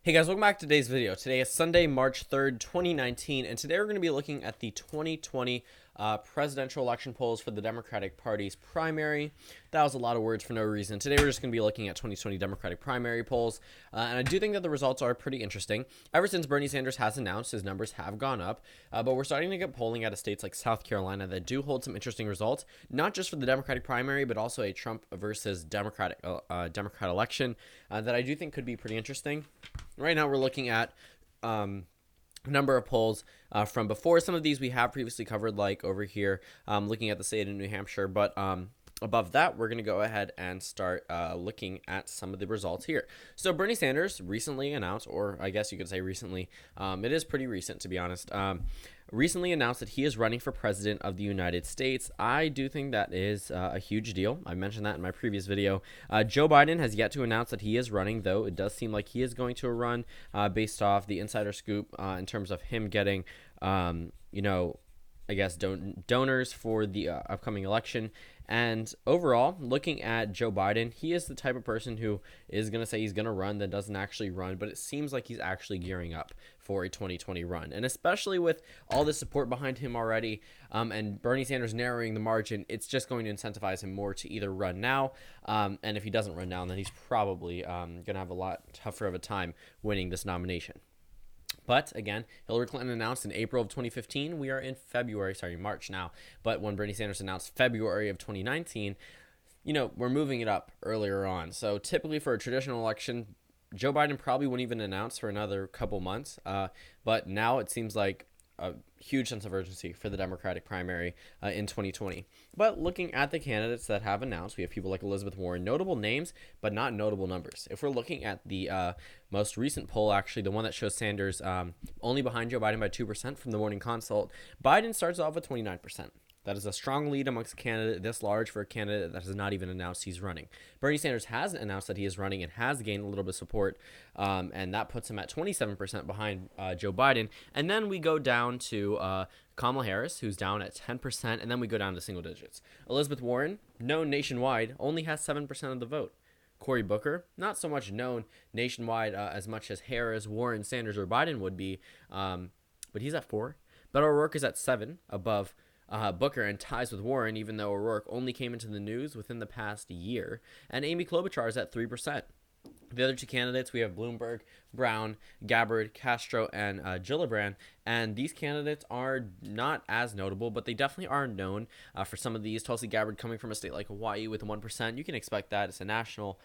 Hey guys, welcome back to today's video. Today is Sunday, March 3rd, 2019, and today we're going to be looking at the 2020 presidential election polls for the Democratic Party's primary. That was a lot of words for no reason. Today we're just going to be looking at 2020 Democratic primary polls, and I do think that the results are pretty interesting. Ever since Bernie Sanders has announced, his numbers have gone up, but we're starting to get polling out of states like South Carolina that do hold some interesting results, not just for the Democratic primary, but also a Trump versus Democrat election that I do think could be pretty interesting. Right now, we're looking at a number of polls from before. Some of these we have previously covered, like over here, looking at the state of New Hampshire. But above that, we're going to go ahead and start looking at some of the results here. So Bernie Sanders recently announced, or I guess you could say recently, it is pretty recent to be honest, recently announced that he is running for president of the United States. I do think that is a huge deal. I mentioned that in my previous video. Joe Biden has yet to announce that he is running, though it does seem like he is going to run based off the insider scoop in terms of him getting, I guess, donors for the upcoming election. And overall, looking at Joe Biden, he is the type of person who is going to say he's going to run, then doesn't actually run, but it seems like he's actually gearing up for a 2020 run. And especially with all the support behind him already, and Bernie Sanders narrowing the margin, it's just going to incentivize him more to either run now, and if he doesn't run now, then he's probably going to have a lot tougher of a time winning this nomination. But again, Hillary Clinton announced in April of 2015. We are in March now. But when Bernie Sanders announced February of 2019, we're moving it up earlier on. So typically for a traditional election, Joe Biden probably wouldn't even announce for another couple months. But now it seems like a huge sense of urgency for the Democratic primary in 2020. But looking at the candidates that have announced, we have people like Elizabeth Warren, notable names, but not notable numbers. If we're looking at the most recent poll, actually, the one that shows Sanders only behind Joe Biden by 2% from the Morning Consult, Biden starts off with 29%. That is a strong lead amongst a candidate this large for a candidate that has not even announced he's running. Bernie Sanders has announced that he is running and has gained a little bit of support, and that puts him at 27% behind Joe Biden. And then we go down to Kamala Harris, who's down at 10%, and then we go down to single digits. Elizabeth Warren, known nationwide, only has 7% of the vote. Cory Booker, not so much known nationwide as much as Harris, Warren, Sanders, or Biden would be, but he's at 4. Beto O'Rourke is at 7, above Booker, and ties with Warren, even though O'Rourke only came into the news within the past year. And Amy Klobuchar is at 3%. The other two candidates, we have Bloomberg, Brown, Gabbard, Castro, and Gillibrand. And these candidates are not as notable, but they definitely are known for some of these. Tulsi Gabbard coming from a state like Hawaii with 1%. You can expect that. It's a national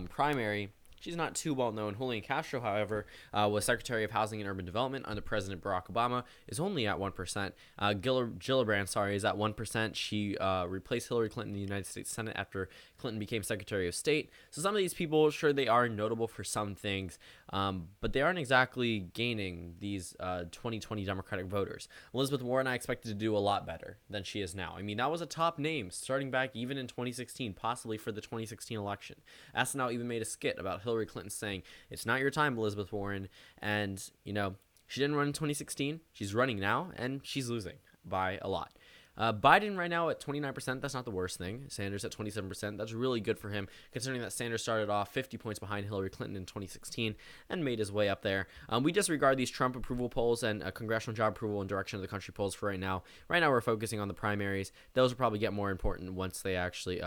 primary. She's not too well known. Julian Castro, however, was Secretary of Housing and Urban Development under President Barack Obama, is only at 1%. Gillibrand, is at 1%. She replaced Hillary Clinton in the United States Senate after Clinton became Secretary of State. So some of these people, sure, they are notable for some things, but they aren't exactly gaining these 2020 Democratic voters. Elizabeth Warren, I expected to do a lot better than she is now. I mean, that was a top name starting back even in 2016, possibly for the 2016 election. SNL even made a skit about Hillary Clinton saying, "It's not your time, Elizabeth Warren." And, she didn't run in 2016. She's running now, and she's losing by a lot. Biden right now at 29%. That's not the worst thing. Sanders at 27%. That's really good for him, considering that Sanders started off 50 points behind Hillary Clinton in 2016 and made his way up there. We disregard these Trump approval polls and congressional job approval and direction of the country polls for right now. Right now, we're focusing on the primaries. Those will probably get more important once they actually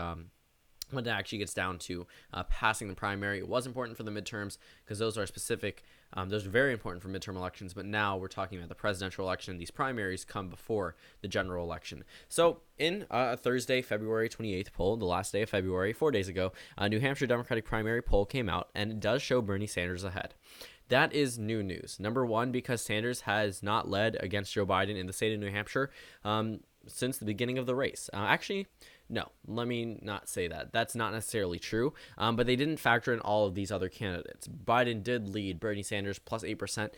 when it actually gets down to passing the primary. It was important for the midterms because those are specific. Those are very important for midterm elections, but now we're talking about the presidential election. These primaries come before the general election. So in a Thursday, February 28th poll, the last day of February, 4 days ago, a New Hampshire Democratic primary poll came out, and it does show Bernie Sanders ahead. That is new news. Number one, because Sanders has not led against Joe Biden in the state of New Hampshire since the beginning of the race. Actually, no, let me not say that. That's not necessarily true, but they didn't factor in all of these other candidates. Biden did lead Bernie Sanders plus 8%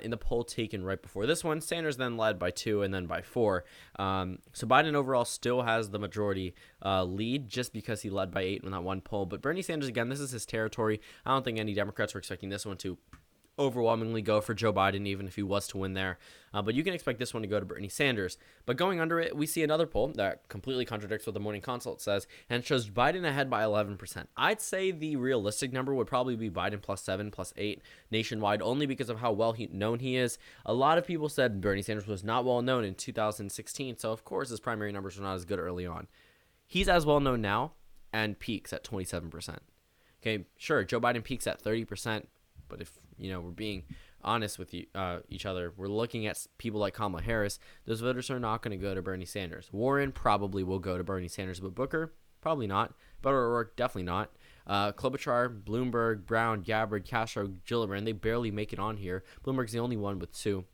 in the poll taken right before this one. Sanders then led by 2 and then by 4. So Biden overall still has the majority lead just because he led by 8 in that one poll. But Bernie Sanders, again, this is his territory. I don't think any Democrats were expecting this one to overwhelmingly go for Joe Biden, even if he was to win there. But you can expect this one to go to Bernie Sanders. But going under it, we see another poll that completely contradicts what the Morning Consult says and shows Biden ahead by 11%. I'd say the realistic number would probably be Biden +7, +8 nationwide, only because of how well known he is. A lot of people said Bernie Sanders was not well known in 2016, so of course his primary numbers were not as good early on. He's as well known now and peaks at 27%. Okay, sure, Joe Biden peaks at 30%, but if we're being honest with each other, we're looking at people like Kamala Harris. Those voters are not going to go to Bernie Sanders. Warren probably will go to Bernie Sanders, but Booker, probably not. Beto O'Rourke, definitely not. Klobuchar, Bloomberg, Brown, Gabbard, Castro, Gillibrand, they barely make it on here. Bloomberg's the only one with 2.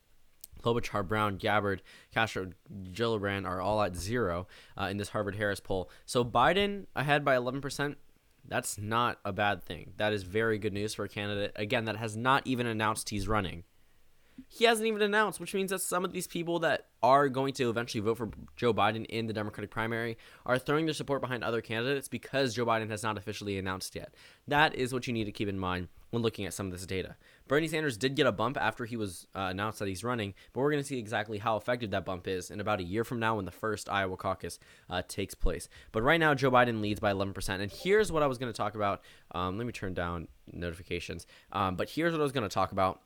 Klobuchar, Brown, Gabbard, Castro, Gillibrand are all at 0 in this Harvard-Harris poll. So Biden ahead by 11%. That's not a bad thing. That is very good news for a candidate, again, that has not even announced he's running. He hasn't even announced, which means that some of these people that are going to eventually vote for Joe Biden in the Democratic primary are throwing their support behind other candidates because Joe Biden has not officially announced yet. That is what you need to keep in mind when looking at some of this data. Bernie Sanders did get a bump after he was announced that he's running, but we're going to see exactly how effective that bump is in about a year from now when the first Iowa caucus takes place. But right now, Joe Biden leads by 11%. And here's what I was going to talk about. Let me turn down notifications. But here's what I was going to talk about.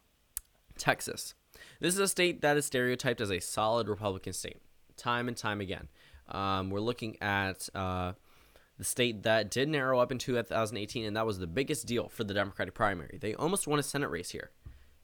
Texas. This is a state that is stereotyped as a solid Republican state, time and time again. We're looking at the state that did narrow up in 2018, and that was the biggest deal for the Democratic primary. They almost won a Senate race here.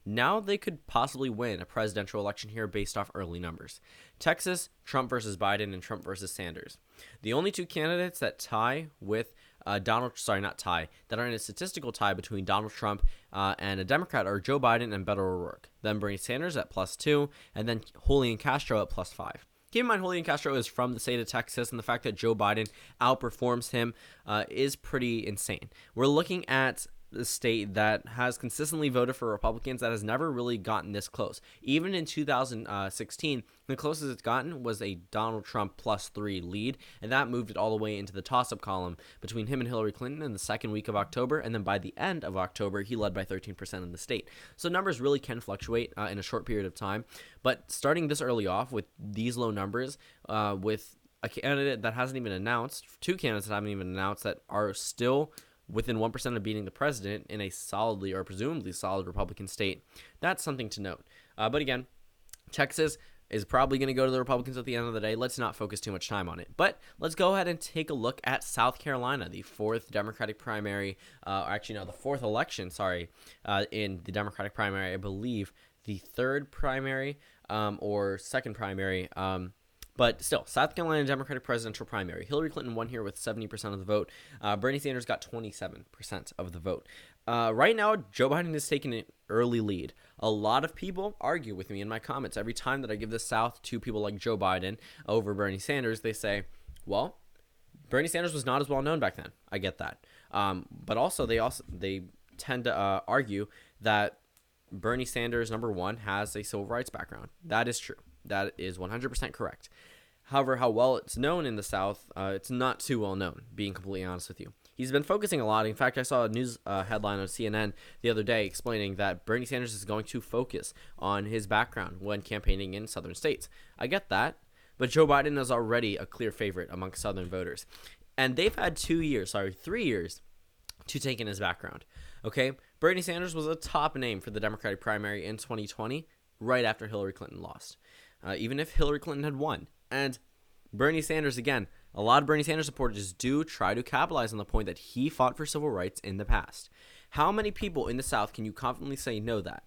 Now they could possibly win a presidential election here based off early numbers. Texas, Trump versus Biden, and Trump versus Sanders. The only 2 candidates that tie with that are in a statistical tie between Donald Trump and a Democrat are Joe Biden and Beto O'Rourke. Then Bernie Sanders at +2, and then Julian Castro at +5. Keep in mind, Julian Castro is from the state of Texas, and the fact that Joe Biden outperforms him is pretty insane. We're looking at the state that has consistently voted for Republicans that has never really gotten this close. Even in 2016, the closest it's gotten was a Donald Trump +3 lead, and that moved it all the way into the toss-up column between him and Hillary Clinton in the second week of October, and then by the end of October, he led by 13% in the state. So numbers really can fluctuate in a short period of time, but starting this early off with these low numbers, with a candidate that hasn't even announced, 2 candidates that haven't even announced that are still within 1% of beating the president in a solidly or presumably solid Republican state, that's something to note. But again, Texas is probably going to go to the Republicans at the end of the day. Let's not focus too much time on it. But let's go ahead and take a look at South Carolina, the 4th Democratic primary, the 4th election, in the Democratic primary. I believe the 3rd primary or 2nd primary. But still, South Carolina Democratic presidential primary. Hillary Clinton won here with 70% of the vote. Bernie Sanders got 27% of the vote. Right now, Joe Biden is taking an early lead. A lot of people argue with me in my comments. Every time that I give the South to people like Joe Biden over Bernie Sanders, they say, well, Bernie Sanders was not as well known back then. I get that. But also, they tend to argue that Bernie Sanders, number one, has a civil rights background. That is true. That is 100% correct. However, how well it's known in the South, it's not too well known, being completely honest with you. He's been focusing a lot. In fact, I saw a news headline on CNN the other day explaining that Bernie Sanders is going to focus on his background when campaigning in southern states. I get that, but Joe Biden is already a clear favorite among southern voters. And they've had 3 years to take in his background. Okay, Bernie Sanders was a top name for the Democratic primary in 2020, right after Hillary Clinton lost. Even if Hillary Clinton had won. And Bernie Sanders, again, a lot of Bernie Sanders supporters do try to capitalize on the point that he fought for civil rights in the past. How many people in the South can you confidently say know that?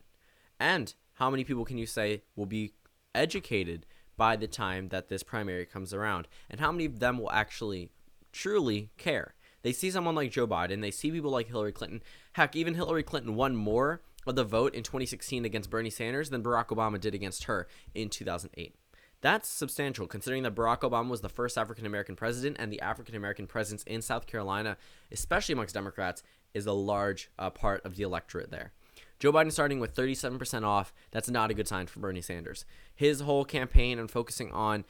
And how many people can you say will be educated by the time that this primary comes around? And how many of them will actually truly care? They see someone like Joe Biden. They see people like Hillary Clinton. Heck, even Hillary Clinton won more of the vote in 2016 against Bernie Sanders than Barack Obama did against her in 2008. That's substantial, considering that Barack Obama was the first African-American president, and the African-American presence in South Carolina, especially amongst Democrats, is a large part of the electorate there. Joe Biden starting with 37% off, that's not a good sign for Bernie Sanders. His whole campaign and focusing on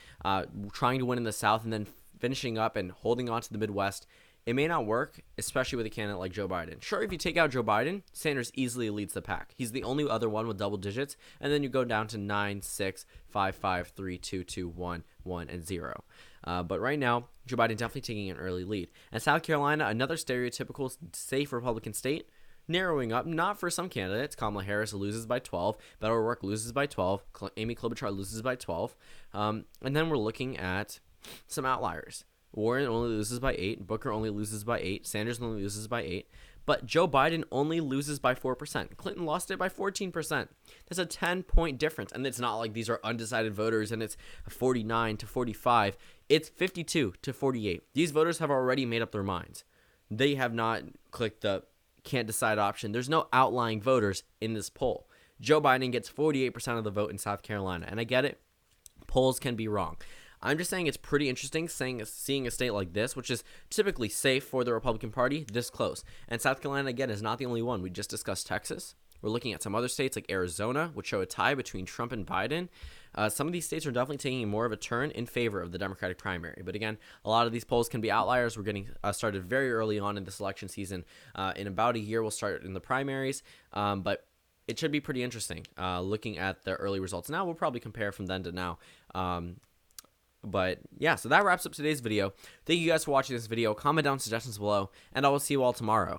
trying to win in the South and then finishing up and holding on to the Midwest it may not work, especially with a candidate like Joe Biden. Sure, if you take out Joe Biden, Sanders easily leads the pack. He's the only other one with double digits, and then you go down to 9, 6, 5, 5, 3, 2, 2, 1, 1, and 0. But right now, Joe Biden definitely taking an early lead. And South Carolina, another stereotypical safe Republican state, narrowing up, not for some candidates. Kamala Harris loses by 12. Beto O'Rourke loses by 12. Amy Klobuchar loses by 12. And then we're looking at some outliers. Warren only loses by 8. Booker only loses by 8. Sanders only loses by 8. But Joe Biden only loses by 4%. Clinton lost it by 14%. That's a 10-point difference. And it's not like these are undecided voters and it's 49 to 45. It's 52 to 48. These voters have already made up their minds. They have not clicked the can't decide option. There's no outlying voters in this poll. Joe Biden gets 48% of the vote in South Carolina. And I get it. Polls can be wrong. I'm just saying it's pretty interesting seeing a state like this, which is typically safe for the Republican Party, this close. And South Carolina, again, is not the only one. We just discussed Texas. We're looking at some other states like Arizona, which show a tie between Trump and Biden. Some of these states are definitely taking more of a turn in favor of the Democratic primary. But again, a lot of these polls can be outliers. We're getting started very early on in this election season. In about a year, we'll start in the primaries. But it should be pretty interesting looking at the early results. Now, we'll probably compare from then to now. But yeah, so that wraps up today's video. Thank you guys for watching this video. Comment down suggestions below, and I will see you all tomorrow.